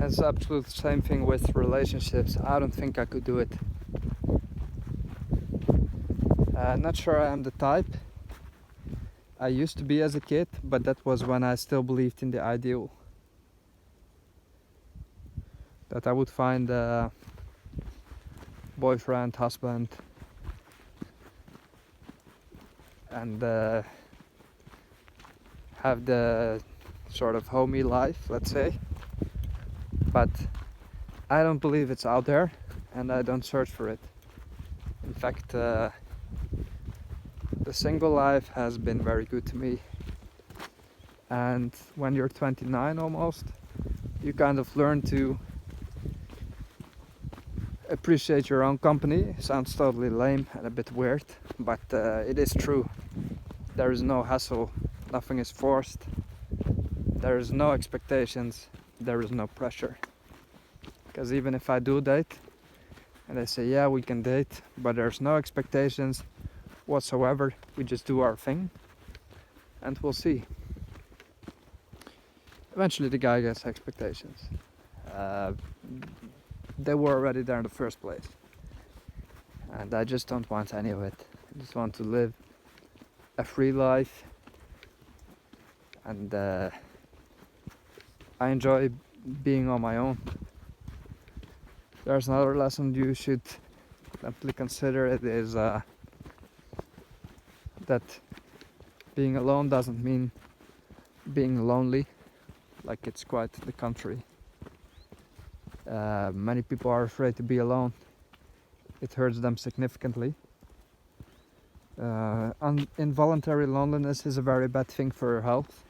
it's the absolute same thing with relationships. I don't think I could do it. Not sure I am the type. I used to be as a kid, but that was when I still believed in the ideal. That I would find a boyfriend, husband, and have the sort of homey life, let's say. But I don't believe it's out there, and I don't search for it. In fact, the single life has been very good to me. And when you're 29 almost, you kind of learn to appreciate your own company. Sounds totally lame and a bit weird, but it is true. There is no hassle, nothing is forced, there is no expectations, there is no pressure. Because even if I do date and I say yeah we can date, but there's no expectations whatsoever, we just do our thing and we'll see. Eventually the guy gets expectations. They were already there in the first place, and I just don't want any of it. I just want to live a free life, and I enjoy being on my own. There's another lesson you should definitely consider. It is that being alone doesn't mean being lonely, like it's quite the contrary. Many people are afraid to be alone. It hurts them significantly. Involuntary loneliness is a very bad thing for your health.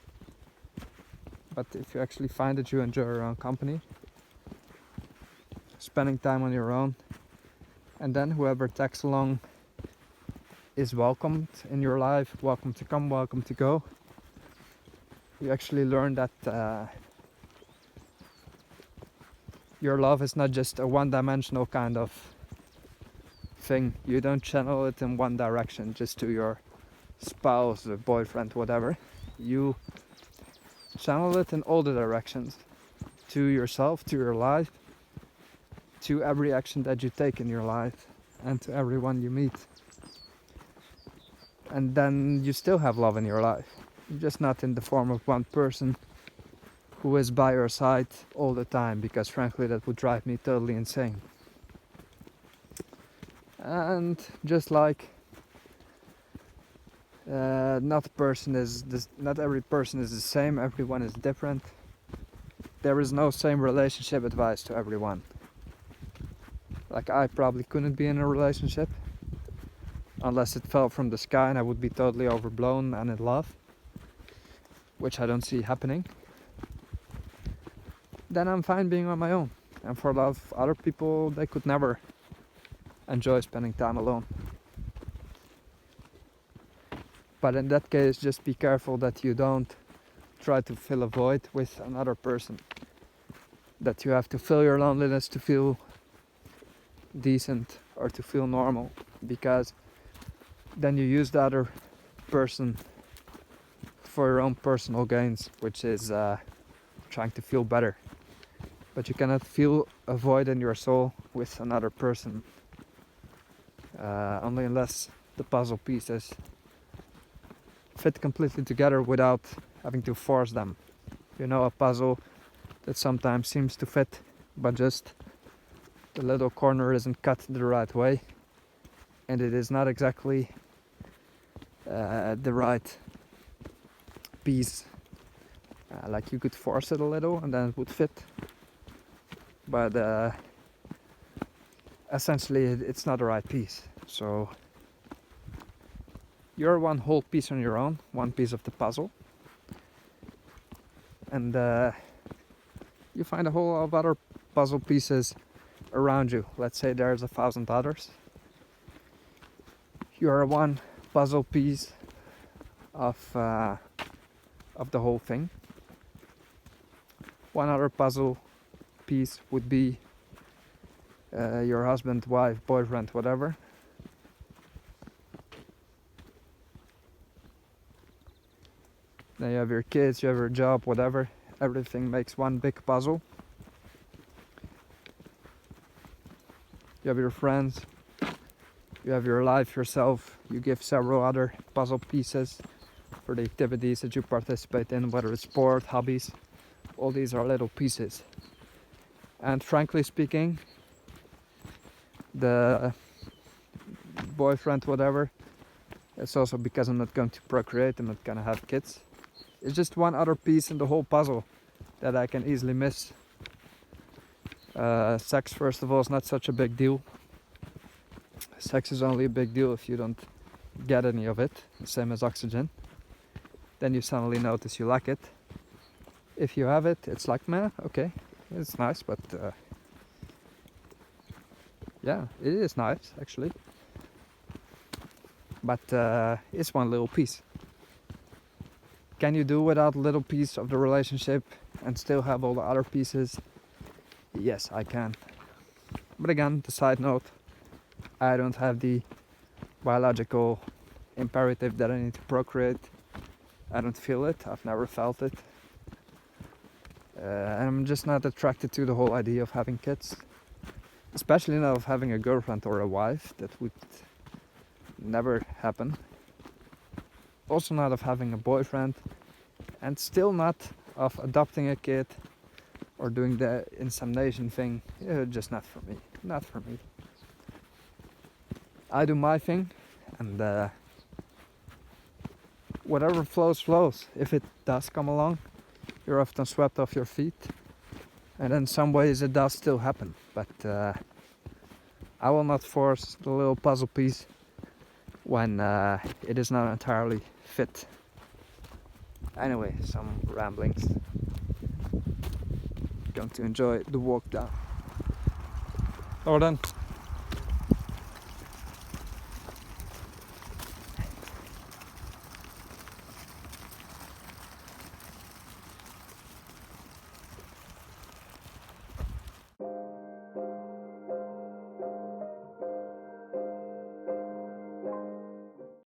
But if you actually find that you enjoy your own company, spending time on your own, and then whoever tags along is welcomed in your life, welcome to come, welcome to go, you actually learn that your love is not just a one-dimensional kind of thing. You don't channel it in one direction, just to your spouse, or boyfriend, whatever. You channel it in all the directions, to yourself, to your life, to every action that you take in your life, and to everyone you meet. And then you still have love in your life, just not in the form of one person who is by your side all the time, because frankly that would drive me totally insane. And just like not every person is the same, everyone is different. There is no same relationship advice to everyone. Like, I probably couldn't be in a relationship unless it fell from the sky and I would be totally overblown and in love, which I don't see happening. Then I'm fine being on my own. And for a lot of other people, they could never enjoy spending time alone. But in that case, just be careful that you don't try to fill a void with another person. That you have to fill your loneliness to feel decent or to feel normal, because then you use the other person for your own personal gains, which is trying to feel better. But you cannot feel a void in your soul with another person, only unless the puzzle pieces fit completely together without having to force them. You know, a puzzle that sometimes seems to fit, but just the little corner isn't cut the right way, and it is not exactly the right piece. Like, you could force it a little and then it would fit, but essentially it's not the right piece. So you're one whole piece on your own, one piece of the puzzle, and you find a whole lot of other puzzle pieces around you. Let's say there's 1,000 others. You are one puzzle piece of the whole thing. One other puzzle piece would be your husband, wife, boyfriend, whatever. Then you have your kids, you have your job, whatever. Everything makes one big puzzle. you have your friends, you have your life yourself, you give several other puzzle pieces for the activities that you participate in, whether it's sport, hobbies. All these are little pieces. And frankly speaking, the boyfriend, whatever, it's also because I'm not going to procreate, I'm not gonna have kids. It's just one other piece in the whole puzzle that I can easily miss. Sex, first of all, is not such a big deal. Sex is only a big deal if you don't get any of it, same as oxygen. Then you suddenly notice you like it. If you have it, it's like, man, okay, it's nice, but yeah, it is nice actually. But it's one little piece. Can you do without a little piece of the relationship and still have all the other pieces? Yes, I can. But again, the side note, I don't have the biological imperative that I need to procreate. I don't feel it, I've never felt it. I'm just not attracted to the whole idea of having kids. Especially not of having a girlfriend or a wife, that would never happen. Also not of having a boyfriend, and still not of adopting a kid or doing the insemination thing. Just not for me, not for me. I do my thing, and whatever flows, flows. If it does come along, you're often swept off your feet, and in some ways it does still happen, but I will not force the little puzzle piece when it is not entirely fit. Anyway, some ramblings. Going to enjoy the walk down. Oh, then.